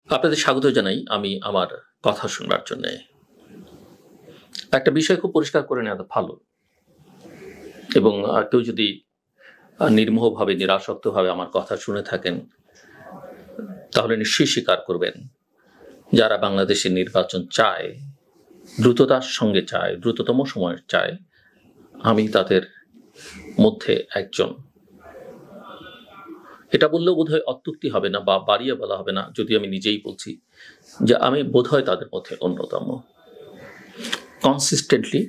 আপনাদের স্বাগত জানাই আমি আমার কথা শুনবার জন্যে। একটা বিষয় খুব পরিষ্কার করে নেওয়া ভালো এবং কেউ যদি নির্মোহভাবে, নিরাসক্তভাবে আমার কথা শুনে থাকেন, তাহলে নিশ্চয়ই স্বীকার করবেন, যারা বাংলাদেশের নির্বাচন চায়, দ্রুততার সঙ্গে চায়, দ্রুততম সময়ে চায়, আমি তাদের মধ্যে একজন। এটা বললেও বোধহয় অত্যুক্তি হবে না বা বাড়িয়ে বলা হবে না, যদি আমি নিজেই বলছি যে আমি বোধহয় তাদের মধ্যে অন্যতম। কনসিস্টেন্টলি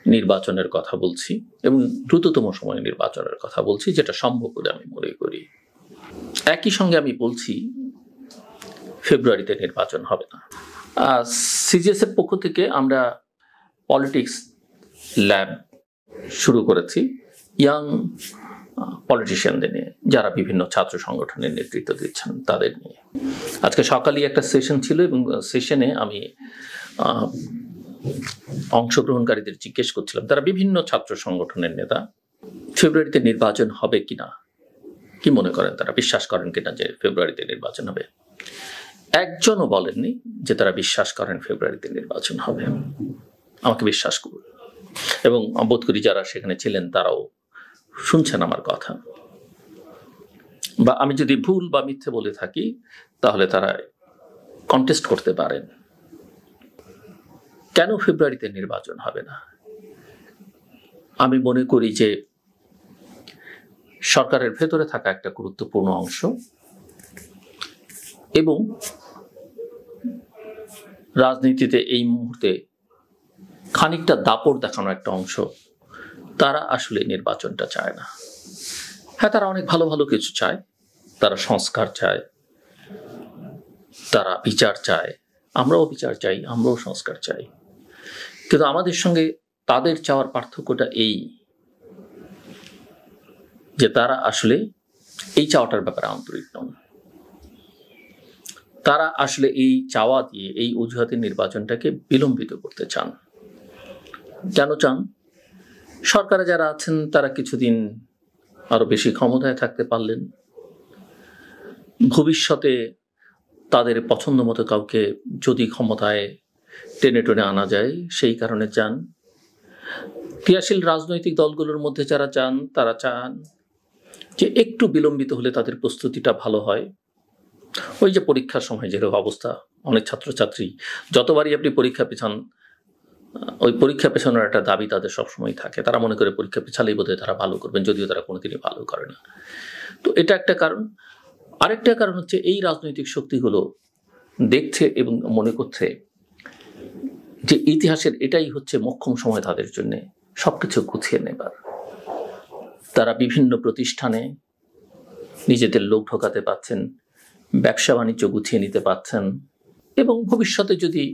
নির্বাচনের কথা বলছি এবং দ্রুততম সময়ে নির্বাচনের কথা বলছি, যেটা সম্ভব বলে আমি মনে করি। একই সঙ্গে আমি বলছি ফেব্রুয়ারিতে নির্বাচন হবে না। সিজিএস এর পক্ষ থেকে আমরা পলিটিক্স ল্যাব শুরু করেছি ইয়াং পলিটিশিয়ানদের নিয়ে, যারা বিভিন্ন ছাত্র সংগঠনের নেতৃত্ব দিচ্ছেন তাদের নিয়ে। আজকে সকালেই একটা সেশন ছিল এবং সেশনে আমি অংশগ্রহণকারীদের জিজ্ঞেস করছিলাম, তারা বিভিন্ন ছাত্র সংগঠনের নেতা, ফেব্রুয়ারিতে নির্বাচন হবে কিনা, কি মনে করেন, তারা বিশ্বাস করেন কিনা যে ফেব্রুয়ারিতে নির্বাচন হবে। একজনও বলেননি যে তারা বিশ্বাস করেন ফেব্রুয়ারিতে নির্বাচন হবে। আমাকে বিশ্বাস করুন, এবং বোধ করি যারা সেখানে ছিলেন তারাও শুনছেন আমার কথা। বা আমি যদি ভুল বা মিথ্যে বলে থাকি তাহলে তারা কন্টেস্ট করতে পারেন। কেন ফেব্রুয়ারিতে নির্বাচন হবে না? আমি মনে করি যে সরকারের ভেতরে থাকা একটা গুরুত্বপূর্ণ অংশ এবং রাজনীতিতে এই মুহূর্তে খানিকটা দাপট দেখানো একটা অংশ, তারা আসলে নির্বাচনটা চায় না। হ্যাঁ, তারা অনেক ভালো ভালো কিছু চায়, তারা সংস্কার চায়, তারা বিচার চায়, আমরাও বিচার চাই, আমরাও সংস্কার চাই। কিন্তু আমাদের সঙ্গে তাদের চাওয়ার পার্থক্যটা এই যে তারা আসলে এই চাওয়াটার ব্যাপারে আন্তরিক নন। তারা আসলে এই চাওয়া দিয়ে, এই অজুহাতে নির্বাচনটাকে বিলম্বিত করতে চান। কেন চান? সরকারে যারা আছেন তারা কিছুদিন আরো বেশি ক্ষমতায় থাকতে পারলেন, ভবিষ্যতে তাদের পছন্দ মতো কাউকে যদি ক্ষমতায় টেনে টেনে আনা যায় সেই কারণে চান। ক্রিয়াশীল রাজনৈতিক দলগুলোর মধ্যে যারা চান তারা চান যে একটু বিলম্বিত হলে তাদের প্রস্তুতিটা ভালো হয়। ওই যে পরীক্ষার সময় যেরকম অবস্থা, অনেক ছাত্রছাত্রী যতবারই আপনি পরীক্ষা পেছান, ওই পরীক্ষা পেছানোর একটা দাবি তাদের সবসময় থাকে। তারা মনে করে পরীক্ষা পেছালেই বোধহয় তারা ভালো করবেন, যদিও তারা কোনোদিনই ভালো করে না। তো এটা একটা কারণ। আরেকটা কারণ হচ্ছে এই রাজনৈতিক শক্তিগুলো দেখছে এবং মনে করছে যে ইতিহাসের এটাই হচ্ছে মোক্ষম সময় তাদের জন্য সবকিছু গুছিয়ে নেবার। তারা বিভিন্ন প্রতিষ্ঠানে নিজেদের লোক ঢোকাতে পাচ্ছেন, ব্যবসা বাণিজ্য গুছিয়ে নিতে পাচ্ছেন, এবং ভবিষ্যতে যদি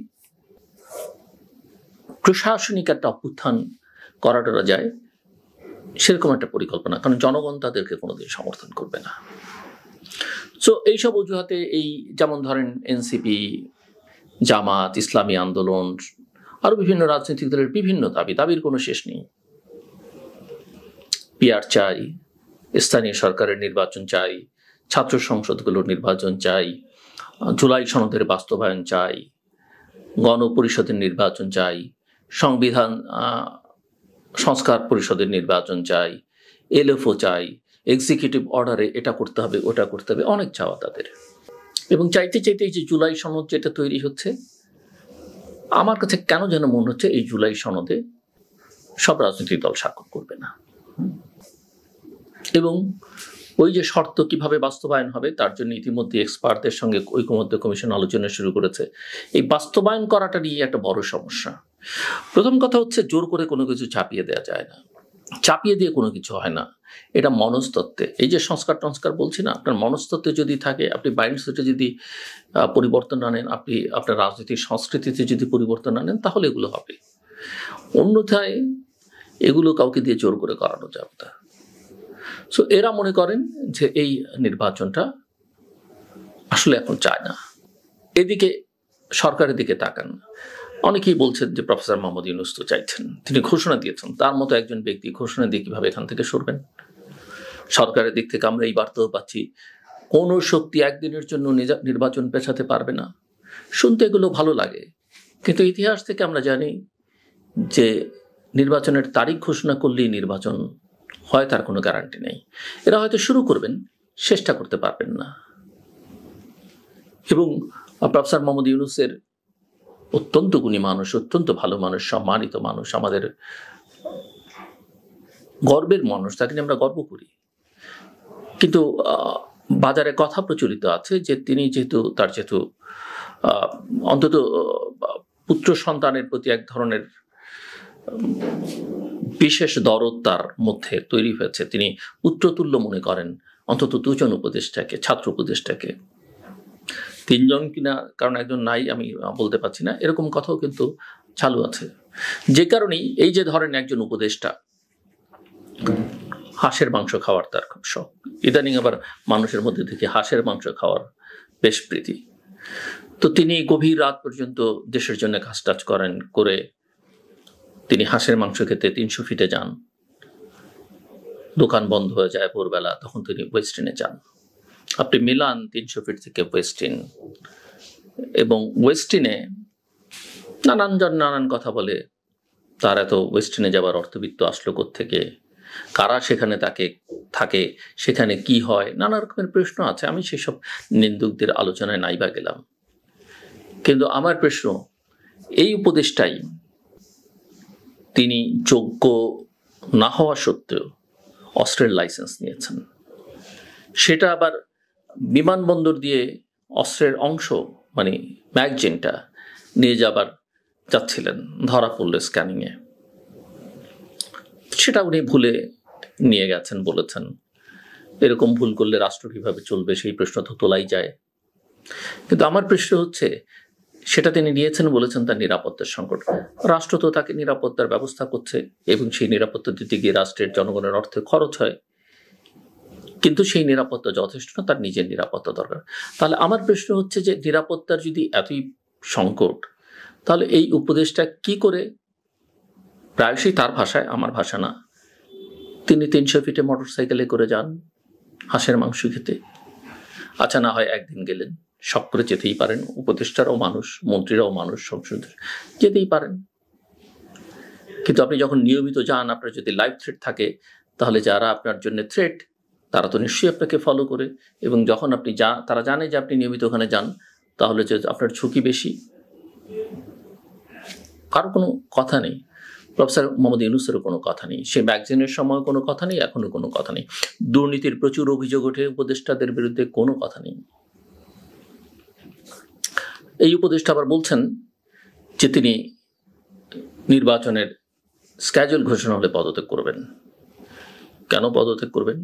প্রশাসনিক একটা অভ্যুত্থান করাটা যায় সেরকম একটা পরিকল্পনা, কারণ জনগণ তাদেরকে কোনোদিন সমর্থন করবে না। সো এইসব অজুহাতে এই যেমন ধরেন এনসিপি, জামাত, ইসলামী আন্দোলন, আরো বিভিন্ন রাজনৈতিক দলের বিভিন্ন দাবির কোনো শেষ নেই। পিআর চাই, স্থানীয় সরকারের নির্বাচন চাই, ছাত্র সংসদগুলোর নির্বাচন চাই, জুলাই সনদের বাস্তবায়ন চাই, গণপরিষদের নির্বাচন চাই, সংবিধান সংস্কার পরিষদের নির্বাচন চাই, এলএফও চাই, এক্সিকিউটিভ অর্ডারে এটা করতে হবে, ওটা করতে হবে, অনেক চাওয়া তাদের। এবং চাইতে চাইতে এই যে জুলাই সনদ যেটা তৈরি হচ্ছে, আমার কাছে কেন যেন মনে হচ্ছে এই জুলাই সনদে সব রাজনৈতিক দল স্বাক্ষর করবে না, এবং ওই যে শর্ত কিভাবে বাস্তবায়ন হবে তার জন্য ইতিমধ্যে এক্সপার্টদের সঙ্গে ঐকমত্য কমিশন আলোচনা শুরু করেছে। এই বাস্তবায়ন করাটা নিয়ে একটা বড় সমস্যা। প্রথম কথা হচ্ছে জোর করে কোনো কিছু চাপিয়ে দেওয়া যায় না, চাপিয়ে দিয়ে কোনো কিছু হয় না। এটা মনস্তত্ত্বে, এই যে সংস্কার টংস্কার বলছি না, আপনার মনস্তত্ত্বে যদি থাকে, আপনি মাইন্ডসেটে যদি পরিবর্তন আনেন, আপনি আপনার রাজনৈতিক সংস্কৃতিতে যদি পরিবর্তন আনেন, তাহলে এগুলো হবে। অন্যথায় এগুলো কাউকে দিয়ে জোর করে করানো যাবে না। সো এরা মনে করেন যে এই নির্বাচনটা আসলে এখন চায় না। এদিকে সরকারের দিকে তাকান, অনেকেই বলছেন যে প্রফেসর মোহাম্মদ ইউনূস তো চাইছেন, তিনি ঘোষণা দিয়েছেন, তার মতো একজন ব্যক্তি ঘোষণা দিয়ে কিভাবে এখান থেকে সরবেন? সরকারের দিক থেকে আমরা এই বার্তাও পাচ্ছি কোনো শক্তি একদিনের জন্য নির্বাচন পেছাতে পারবে না। শুনতে এগুলো ভালো লাগে, কিন্তু ইতিহাস থেকে আমরা জানি যে নির্বাচনের তারিখ ঘোষণা করলেই নির্বাচন হয়, তার কোনো গ্যারান্টি নেই। এরা হয়তো শুরু করবেন, চেষ্টা করতে পারবেন না। এবং প্রফেসর মোহাম্মদ ইউনূসের অত্যন্ত গুণী মানুষ, অত্যন্ত ভালো মানুষ, সম্মানিত মানুষ, আমাদের গর্বের মানুষ, তাকে নিয়ে আমরা গর্ব করি। কিন্তু বাজারে কথা প্রচলিত আছে যে তিনি তার যেহেতু অন্তত পুত্র সন্তানের প্রতি এক ধরনের বিশেষ দরদ তার মধ্যে তৈরি হয়েছে, তিনি পুত্রতুল্য মনে করেন অন্তত দুজন উপদেষ্টাকে, ছাত্র উপদেষ্টাকে। তিনজন কিনা, কারণ একজন নাই, আমি বলতে পারছি না, এরকম কথাও কিন্তু চালু আছে। যে কারণেই এই যে ধরেন একজন উপদেষ্টা, হাঁসের মাংস খাওয়ার তার খুব শখ, ইদানিং আবার মানুষের মধ্যে থেকে হাঁসের মাংস খাওয়ার বেশ প্রীতি। তো তিনি গভীর রাত পর্যন্ত দেশের জন্য কাজ টাজ করেন, করে তিনি হাঁসের মাংস খেতে 300 ফিটে যান। দোকান বন্ধ হয়ে যায় ভোরবেলা, তখন তিনি ওয়েস্টিনে যান। আপনি মিলান 300 ফিট থেকে ওয়েস্টিন, এবং ওয়েস্টিনে নানানজন নানান কথা বলে, তার এত ওয়েস্টিনে যাবার অর্থবিত্ত আসলো কোত্থেকে, কারা সেখানে তাকে থাকে, সেখানে কি হয়, নানা রকমের প্রশ্ন আছে। আমি সেসব নিন্দুকদের আলোচনায় নাইবা গেলাম। কিন্তু আমার প্রশ্ন, এই উপদেশটাই তিনি যোগ্য না হওয়া সত্ত্বেও অস্ত্রের লাইসেন্স নিয়েছেন, সেটা আবার বিমানবন্দর দিয়ে অস্ত্রের অংশ মানে ম্যাগজিনটা নিয়ে যাচ্ছিলেন, ধরা পড়ল স্ক্যানিংয়ে। সেটা উনি ভুলে নিয়ে গেছেন, বলেছেন। এরকম ভুল করলে রাষ্ট্র কিভাবে চলবে, সেই প্রশ্ন তো তোলাই যায়। কিন্তু আমার প্রশ্ন হচ্ছে, সেটা তিনি নিয়েছেন, বলেছেন তার নিরাপত্তার সংকট। রাষ্ট্র তো তাকে নিরাপত্তার ব্যবস্থা করছে, এবং সেই নিরাপত্তা দিতে গিয়ে রাষ্ট্রের জনগণের অর্থে খরচ হয়, কিন্তু সেই নিরাপত্তা যথেষ্ট না, তার নিজের নিরাপত্তা দরকার। তাহলে আমার প্রশ্ন হচ্ছে যে নিরাপত্তার যদি এতই সংকট, তাহলে এই উপদেশটা কি করে, প্রায়শই তার ভাষায়, আমার ভাষা না, তিনি 300 ফিটে মোটরসাইকেলে করে যান হাঁসের মাংস খেতে? আচ্ছা, না হয় একদিন গেলেন, শখ করে যেতেই পারেন, উপদেষ্টারাও মানুষ, মন্ত্রীরাও মানুষ, সংসদ যেতেই পারেন। কিন্তু আপনি যখন নিয়মিত যান, আপনার যদি লাইফ থ্রেট থাকে, তাহলে যারা আপনার জন্য থ্রেট, তারা তো নিশ্চয়ই আপনাকে ফলো করে, এবং যখন আপনি তারা জানে যে আপনি নিয়মিত ওখানে যান, তাহলে যে আপনার ঝুঁকি বেশি। কারো কোনো কথা নেই, প্রফেসর মোহাম্মদ ইউনূসেরও কোনো কথা নেই, সে ম্যাগজিনের সময় কোনো কথা নেই, এখনো কোনো কথা নেই। দুর্নীতির প্রচুর অভিযোগ ওঠে, উপদেষ্টাদের বিরুদ্ধে কোনো কথা নেই। এই উপদেষ্টা আবার বলছেন যে তিনি নির্বাচনের স্ক্যাজুয়াল ঘোষণা হলে পদত্যাগ করবেন। কেন পদত্যাগ করবেন?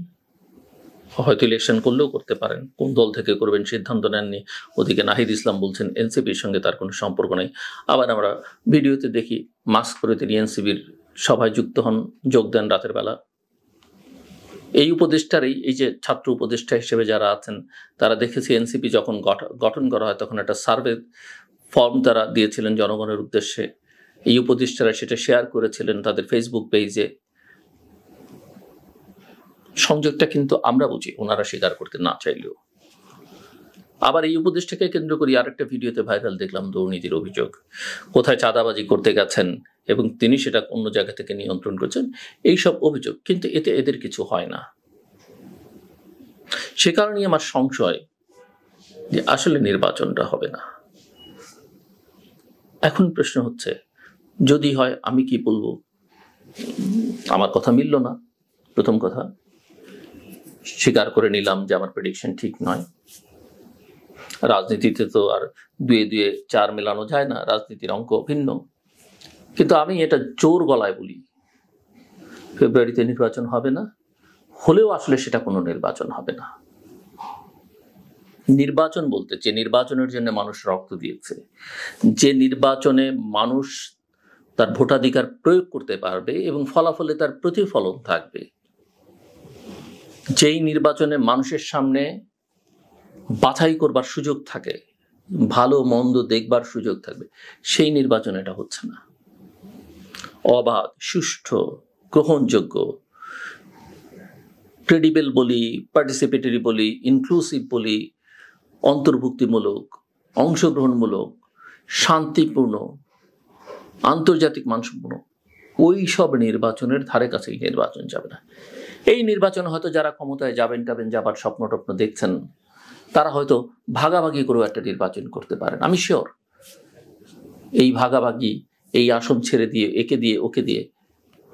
হয়তো ইলেকশন করলেও করতে পারেন, কোন দল থেকে করবেন সিদ্ধান্ত নেননি। ওদিকে নাহিদ ইসলাম বলছেন এনসিপির সঙ্গে তার কোনো সম্পর্ক নেই। আবার আমরা ভিডিওতে দেখি মাস্ক পরে তিনি এনসিপির সভায় যুক্ত হন, যোগ দেন রাতের বেলা। এই উপদেষ্টারই, এই যে ছাত্র উপদেষ্টা হিসেবে যারা আছেন, তারা দেখেছি এনসিপি যখন গঠন করা হয়, তখন একটা সার্ভে ফর্ম তারা দিয়েছিলেন জনগণের উদ্দেশ্যে। এই উপদেষ্টারা সেটা শেয়ার করেছিলেন তাদের ফেসবুক পেজে। সংযোগটা কিন্তু আমরা বুঝি, ওনারা স্বীকার করতে না চাইলেও। আবার এই উপদেষ্টাকে কেন্দ্র করে আরেকটা ভিডিওতে ভাইরাল দেখলাম দুর্নীতির অভিযোগ, কোথায় চাঁদাবাজি করতে গেছেন এবং তিনি সেটা অন্য জায়গা থেকে নিয়ন্ত্রণ করছেন, এইসব অভিযোগ। কিন্তু এতে এদের কিছু হয় না। সে কারণেই আমার সংশয় যে আসলে নির্বাচনটা হবে না। এখন প্রশ্ন হচ্ছে, যদি হয় আমি কি বলবো? আমার কথা মিলল না, প্রথম কথা। স্বীকার করে নিলাম যে আমার প্রেডিকশন ঠিক নয়। রাজনীতিতে তো আর 2 2 4 মেলানো যায় না, রাজনীতির অঙ্ক ভিন্ন। কিন্তু আমি এটা জোর গলায় বলি, ফেব্রুয়ারিতে নির্বাচন হবে না, হলেও আসলে সেটা কোনো নির্বাচন হবে না। নির্বাচন বলতে, যে নির্বাচনের জন্য মানুষ রক্ত দিয়েছে, যে নির্বাচনে মানুষ তার ভোটাধিকার প্রয়োগ করতে পারবে এবং ফলাফলে তার প্রতিফলন থাকবে, যেই নির্বাচনে মানুষের সামনে বাছাই করবার সুযোগ থাকে, ভালো মন্দ দেখবার সুযোগ থাকবে, সেই নির্বাচন এটা হচ্ছে না। অবাধ, সুষ্ঠু, গ্রহণযোগ্য, ক্রেডিবল বলি, পার্টিসিপেটরি বলি, ইনক্লুসিভ বলি, অন্তর্ভুক্তিমূলক, অংশগ্রহণমূলক, শান্তিপূর্ণ, আন্তর্জাতিক মানসম্পন্ন, ওই সব নির্বাচনের ধারে কাছে নির্বাচন যাবে না। এই নির্বাচন হয়তো যারা ক্ষমতায় যাবেন যাবার স্বপ্ন টপ্ন দেখছেন, তারা হয়তো ভাগাভাগি করেও একটা নির্বাচন করতে পারেন। আমি শিওর এই ভাগাভাগি, এই আসন ছেড়ে দিয়ে একে দিয়ে ওকে দিয়ে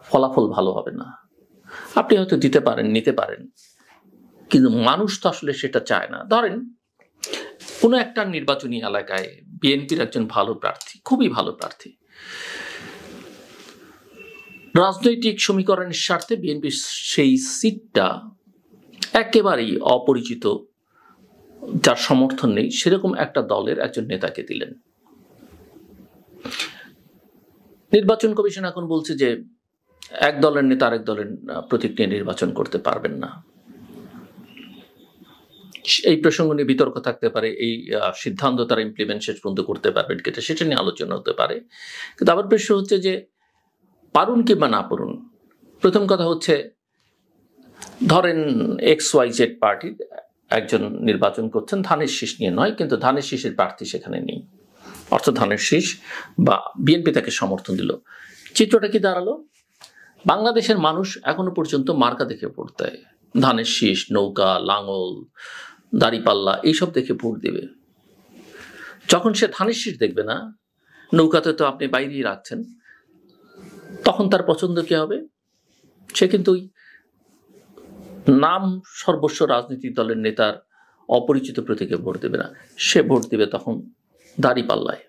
ফলাফল ভালো হবে না। আপনি হয়তো দিতে পারেন, নিতে পারেন, কিন্তু মানুষ তো আসলে সেটা চায় না। ধরেন কোনো একটা নির্বাচনী এলাকায় বিএনপির একজন ভালো প্রার্থী, খুবই ভালো প্রার্থী, রাজনৈতিক সমীকরণের স্বার্থে বিএনপির সেই সিটটা একেবারেই অপরিচিত, যার সমর্থন নেই, সেরকম একটা দলের একজন নেতাকে দিলেন। নির্বাচন কমিশন এখন বলছে যে এক দলের নেতা আরেক দলের প্রতীক নিয়ে নির্বাচন করতে পারবেন না। এই প্রসঙ্গ নিয়ে বিতর্ক থাকতে পারে, এই সিদ্ধান্ত তারা ইমপ্লিমেন্ট শেষ পর্যন্ত করতে পারবেন কিনা সেটা নিয়ে আলোচনা হতে পারে। কিন্তু আবার প্রশ্ন হচ্ছে যে পারুন কিংবা না পারুন। প্রথম কথা হচ্ছে, ধরেন XYZ পার্টির একজন নির্বাচন করছেন ধানের শীষ নিয়ে নয়, কিন্তু ধানের শীষের প্রার্থী সেখানে নেই, অর্থাৎ ধানের শীষ বা বিএনপি তাকে সমর্থন দিল। চিত্রটা কি দাঁড়ালো? বাংলাদেশের মানুষ এখনো পর্যন্ত মার্কা দেখে ভোট দেয়। ধানের শীষ, নৌকা, লাঙল, দাড়িপাল্লা এইসব দেখে ভোট দেবে। যখন সে ধানের শীষ দেখবে না, নৌকাতে তো আপনি বাইরেই রাখছেন, তখন তার পছন্দ কি হবে? সে কিন্তু নাম সর্বস্ব রাজনৈতিক দলের নেতার অপরিচিত প্রতীকে ভোট দেবে না, সে ভোট দেবে তখন দাড়িপাল্লায়।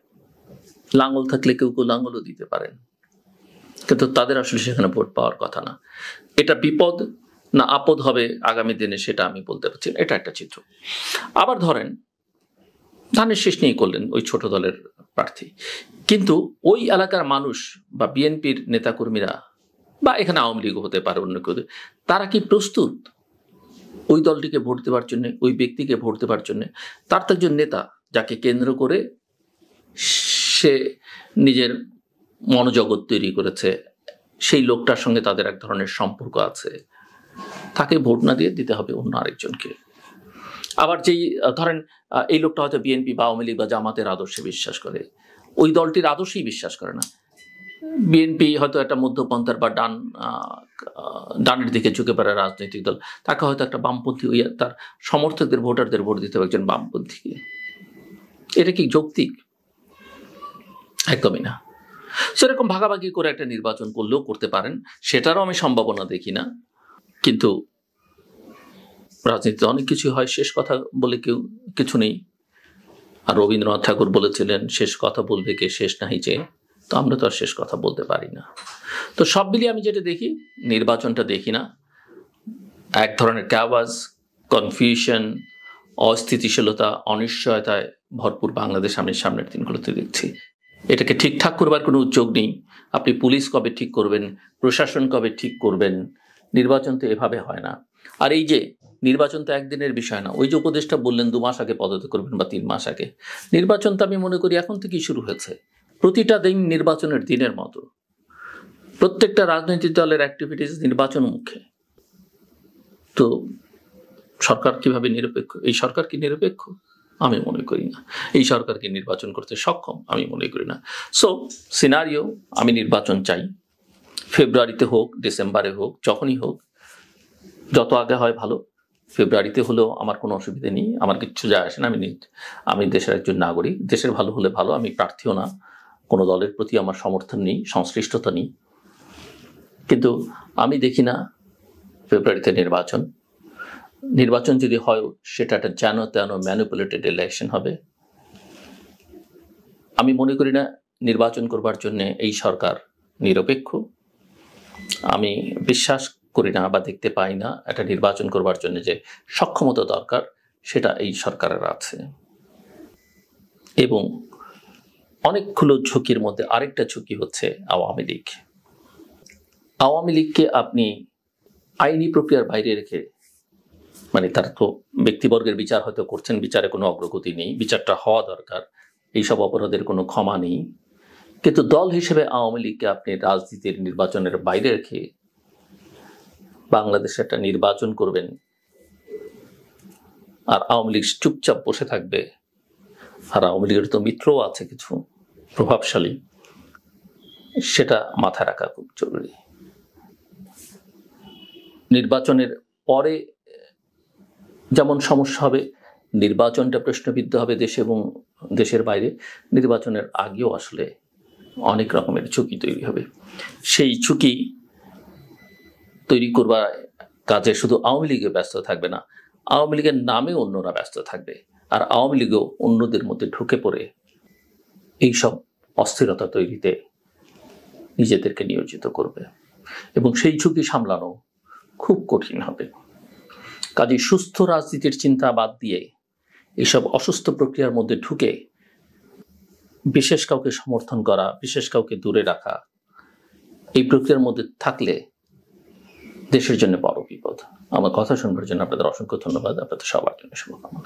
লাঙল থাকলে কেউ কেউ লাঙলও দিতে পারেন, কিন্তু তাদের আসলে সেখানে ভোট পাওয়ার কথা না। এটা বিপদ না আপদ হবে আগামী দিনে সেটা আমি বলতে পারছি না। এটা একটা চিত্র। আবার ধরেন ধানের শীষ নিয়ে করলেন ওই ছোট দলের প্রার্থী, কিন্তু ওই এলাকার মানুষ বা বিএনপির নেতাকর্মীরা বা এখানে আওয়ামী লীগ হতে পারে, অন্য কেউ, তারা কি প্রস্তুত ওই দলটিকে ভোট দেওয়ার জন্য, ওই ব্যক্তিকে ভোট দেওয়ার জন্য? তার তো একজন নেতা যাকে কেন্দ্র করে সে নিজের মনোজগৎ তৈরি করেছে, সেই লোকটার সঙ্গে তাদের এক ধরনের সম্পর্ক আছে, তাকে ভোট না দিয়ে দিতে হবে অন্য আরেকজনকে। আবার যেই ধরেন এই লোকটা হয়তো বিএনপি বা আওয়ামী লীগ বা জামাতের আদর্শে বিশ্বাস করে, ওই দলটির আদর্শেই বিশ্বাস করে না। বিএনপি হয়তো একটা মধ্যপন্থার বা ডানের দিকে ঝুঁকে পড়া রাজনৈতিক দল, তাকে হয়তো একটা বামপন্থী, তার সমর্থকদের ভোটারদের ভোট দিতে হবে একজন বামপন্থীকে। এটা কি যৌক্তিক? একদমই না। সেরকম ভাগাভাগি করে একটা নির্বাচন করলেও করতে পারেন, সেটারও আমি সম্ভাবনা দেখি না। কিন্তু রাজনীতিতে অনেক কিছু হয়, শেষ কথা বলে কেউ কিছু নেই। আর রবীন্দ্রনাথ ঠাকুর বলেছিলেন, শেষ কথা বলবে কে, শেষ নাহি চেয়ে। তো আমরা তো আর শেষ কথা বলতে পারি না। তো সব মিলিয়ে আমি যেটা দেখি, নির্বাচনটা দেখি না এক ধরনের ক্যাওয়াজ, কনফিউশন, অস্থিতিশীলতা, অনিশ্চয়তায় ভরপুর বাংলাদেশ আমি সামনের দিনগুলোতে দেখছি। এটাকে ঠিকঠাক করবার কোনো উদ্যোগ নেই। আপনি পুলিশ কবে ঠিক করবেন, প্রশাসন কবে ঠিক করবেন? নির্বাচন তো এভাবে হয় না। আর এই যে নির্বাচন তো একদিনের বিষয় না। ওই যে উপদেষ্টা বললেন 2 মাস আগে পদত্যাগ করবেন বা 3 মাস আগে, নির্বাচন তো আমি মনে করি এখন থেকেই শুরু হয়েছে। প্রতিটা দিন নির্বাচনের দিনের মতো। প্রত্যেকটা রাজনৈতিক দলের অ্যাক্টিভিটিস নির্বাচন মুখে। তো সরকার কিভাবে নিরপেক্ষ? এই সরকার কি নিরপেক্ষ? আমি মনে করি না। এই সরকারকে নির্বাচন করতে সক্ষম? আমি মনে করি না। সো সিনারিও, আমি নির্বাচন চাই, ফেব্রুয়ারিতে হোক, ডিসেম্বরে হোক, যখনই হোক, যত আগে হয় ভালো। ফেব্রুয়ারিতে হলেও আমার কোনো অসুবিধা নেই, আমার কিচ্ছু যায় আসে না। আমি দেশের একজন নাগরিক, দেশের ভালো হলে ভালো। আমি প্রার্থীও না, কোনো দলের প্রতি আমার সমর্থন নেই, সংশ্লিষ্টতা নেই। কিন্তু আমি দেখি না ফেব্রুয়ারিতে নির্বাচন যদি হয় সেটা একটা যেন তেন ম্যানিপুলেটেড ইলেকশন হবে। আমি মনে করি না নির্বাচন করবার জন্য এই সরকার নিরপেক্ষ। আমি বিশ্বাস করি না বা দেখতে পাই না একটা নির্বাচন করবার জন্য যে সক্ষমতা দরকার সেটা এই সরকারের আছে। এবং অনেকগুলো ঝুঁকির মধ্যে আরেকটা ঝুঁকি হচ্ছে আওয়ামী লীগ। আওয়ামী লীগকে আপনি আইনি প্রক্রিয়ার বাইরে রেখে, মানে তার তো ব্যক্তিবর্গের বিচার হয়তো করছেন, বিচারে কোনো অগ্রগতি নেই, বিচারটা হওয়া দরকার, এইসব অপরাধের কোনো ক্ষমা নেই, কিন্তু দল হিসেবে আওয়ামী লীগকে আপনি রাজনীতির নির্বাচনের বাইরে রেখে বাংলাদেশে একটা নির্বাচন করবেন আর আওয়ামী লীগ চুপচাপ বসে থাকবে, আর আওয়ামী লীগের তো মিত্রও আছে কিছু প্রভাবশালী, সেটা মাথায় রাখা খুব জরুরি। নির্বাচনের পরে যেমন সমস্যা হবে, নির্বাচনটা প্রশ্নবিদ্ধ হবে দেশে এবং দেশের বাইরে, নির্বাচনের আগেও আসলে অনেক রকমের ঝুঁকি তৈরি হবে। সেই ঝুঁকি তৈরি করবার কাজে শুধু আওয়ামী লীগে ব্যস্ত থাকবে না, আওয়ামী লীগের নামে অন্যরা ব্যস্ত থাকবে, আর আওয়ামী লীগও অন্যদের মধ্যে ঢুকে পড়ে এইসব অস্থিরতা তৈরিতে নিজেদেরকে নিয়োজিত করবে এবং সেই ঝুঁকি সামলানো খুব কঠিন হবে। কাজে সুস্থ রাজনীতির চিন্তা বাদ দিয়ে এইসব অসুস্থ প্রক্রিয়ার মধ্যে ঢুকে বিশেষ কাউকে সমর্থন করা, বিশেষ কাউকে দূরে রাখা, এই প্রক্রিয়ার মধ্যে থাকলে দেশের জন্য বড় বিপদ। আমার কথা শুনবার জন্য আপনাদের অসংখ্য ধন্যবাদ। আপনাদের সবার জন্য শুভকামনা।